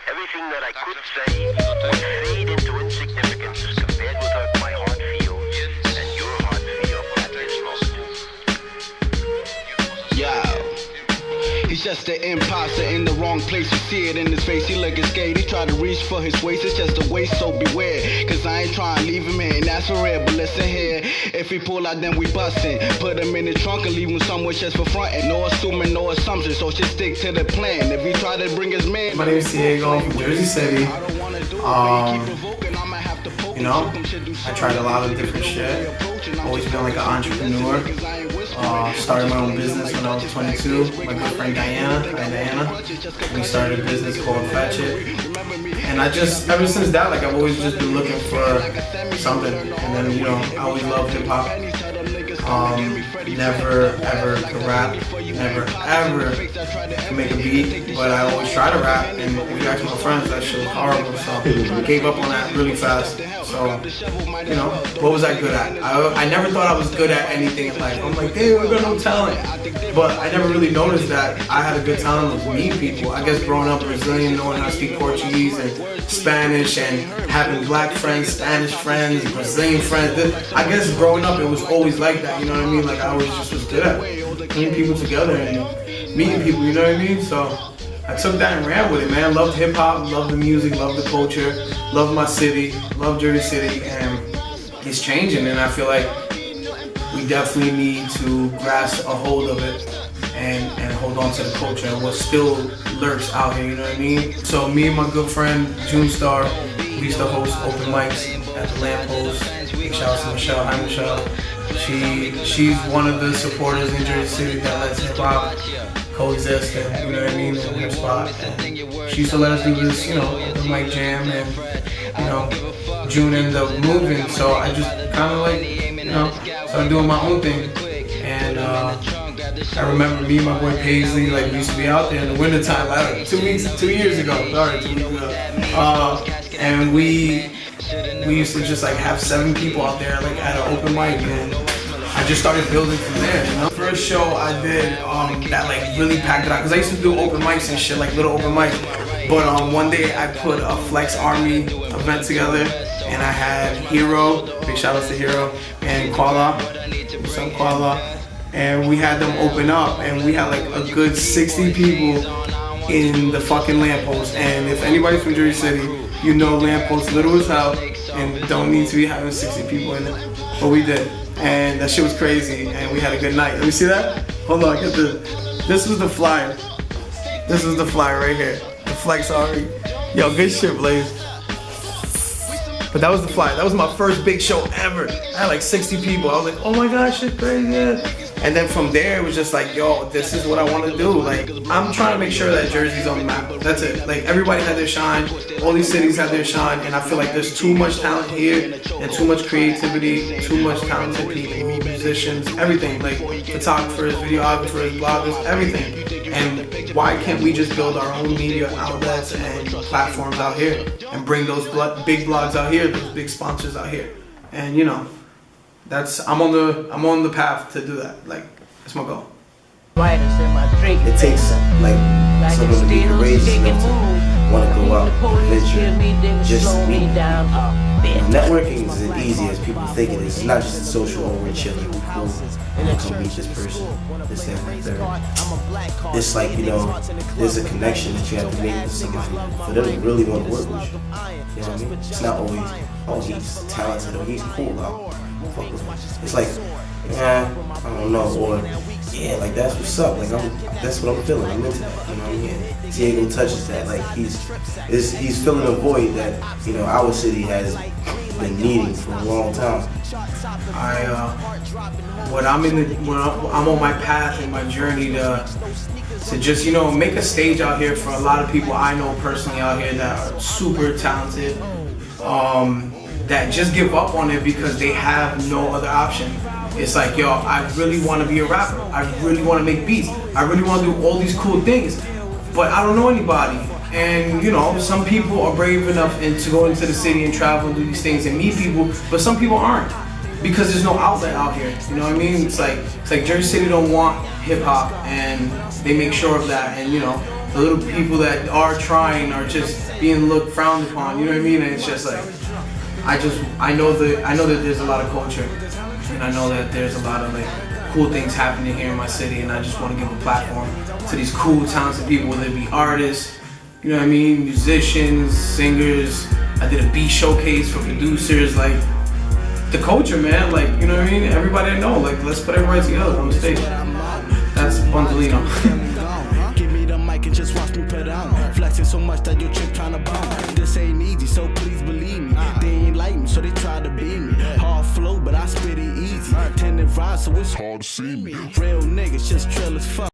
Everything that I could say would fade into insignificance compared with what my heart feels and your heart feels at this moment. Yo, he's just an imposter in the wrong place. You see it in his face, he looking scared. He tried to reach for his waist, it's just a waste, so beware. Cause I ain't trying to leave him here, and that's for real. But listen here, if he pull out then we bustin'. Put him in the trunk and leave him somewhere just for frontin'. No assuming, no assumption, so just stick to the plan. If he try to bring his man. My name is Diego, I'm from Jersey City. You know, I tried a lot of different shit. Always been like an entrepreneur. Started my own business when I was 22. My good friend Diana, we started a business called FLXX. And I just, ever since that, like I've always just been looking for something. And then, you know, I always loved hip hop. Never ever could rap, never ever could make a beat, but I always try to rap, and if you ask my friends, that shit was horrible, so I gave up on that really fast. So, you know, what was I good at? I never thought I was good at anything in life. I'm like, damn, we got no talent. But I never really noticed that I had a good talent with meeting people. I guess growing up Brazilian, knowing how to speak Portuguese and Spanish, and having black friends, Spanish friends, Brazilian friends. I guess growing up, it was always like that, you know what I mean? Like I always just was good at bringing people together and meeting people, you know what I mean? So I took that and ran with it, man. Loved hip hop, loved the music, loved the culture, loved my city, loved Jersey City, and it's changing, and I feel like we definitely need to grasp a hold of it and hold on to the culture and what still lurks out here, you know what I mean? So me and my good friend June Star, we used to host open mics at the Lamppost. Big shout out to Michelle. Hi Michelle. She's one of the supporters in Jersey City that lets hip hop coexist, and you know what I mean, in her spot. And she used to let us do this, you know, open mic jam, and you know, June ended up moving, so I just kind of like, you know, started doing my own thing. And I remember me and my boy Paisley, like we used to be out there in the wintertime, like 2 years ago, and we used to just like have 7 people out there like at an open mic, and I just started building from there, you know? First show I did that like really packed it out, because I used to do open mics and shit, like little open mics. But one day I put a FLXX ARMY event together, and I had Hero, big shout outs to Hero, and Koala, and we had them open up, and we had like a good 60 people in the fucking Lamppost. And if anybody's from Jersey City, you know Lamppost little as hell, and don't need to be having 60 people in it, but we did. And that shit was crazy, and we had a good night. Let me see that? Hold on, get this was the flyer. This was the flyer right here. The FLXX ARMY. Yo, good shit, Blaze. But that was the flyer. That was my first big show ever. I had like 60 people. I was like, oh my gosh, shit crazy. And then from there, it was just like, yo, this is what I want to do. Like, I'm trying to make sure that Jersey's on the map. That's it. Like, everybody had their shine. All these cities have their shine. And I feel like there's too much talent here, and too much creativity, too much talented people, musicians, everything. Like, photographers, videographers, bloggers, everything. And why can't we just build our own media outlets and platforms out here and bring those big blogs out here, those big sponsors out here? And you know, I'm on the path to do that. Like, that's my goal. It takes like someone to be courageous enough to want to go out and venture, just meet. Networking is as easy as people think it is. It's not just a social, oh, we're chilling, we're cool, and come meet this person, this, that, and the third. It's like, you know, there's a connection that you have to make with somebody for them to really want to work with you. You know what I mean? It's not always, oh, he's talented, or he's cool, I'll fuck with him. It's like, yeah, I don't know, or yeah, like that's what's up. Like that's what I'm feeling. I'm into that. You know what I mean? Diego touches that. Like he's filling a void that, you know, our city has been needing for a long time. When I'm on my path and my journey to just, you know, make a stage out here for a lot of people I know personally out here that are super talented, that just give up on it because they have no other option. It's like, yo, I really want to be a rapper. I really want to make beats. I really want to do all these cool things, but I don't know anybody. And you know, some people are brave enough to go into the city and travel and do these things and meet people, but some people aren't, because there's no outlet out here. You know what I mean? It's like Jersey City don't want hip hop, and they make sure of that. And you know, the little people that are trying are just being frowned upon. You know what I mean? And it's just like, I know that there's a lot of culture, and I know that there's a lot of like cool things happening here in my city, and I just want to give a platform to these cool, talented people, whether it be artists, you know what I mean, musicians, singers. I did a beat showcase for producers, like the culture, man. Like, you know what I mean? Everybody I know, like, let's put everybody together on the stage. That's Bunzalino. Give me the mic and just watch me put on. Flexing so much that your chick tryna bone. This ain't easy, so please believe me. They ain't like me, so they try to beat me. Hard flow, but I spit it easy. Tended ride, so it's hard to see me. Real niggas just trill as fuck.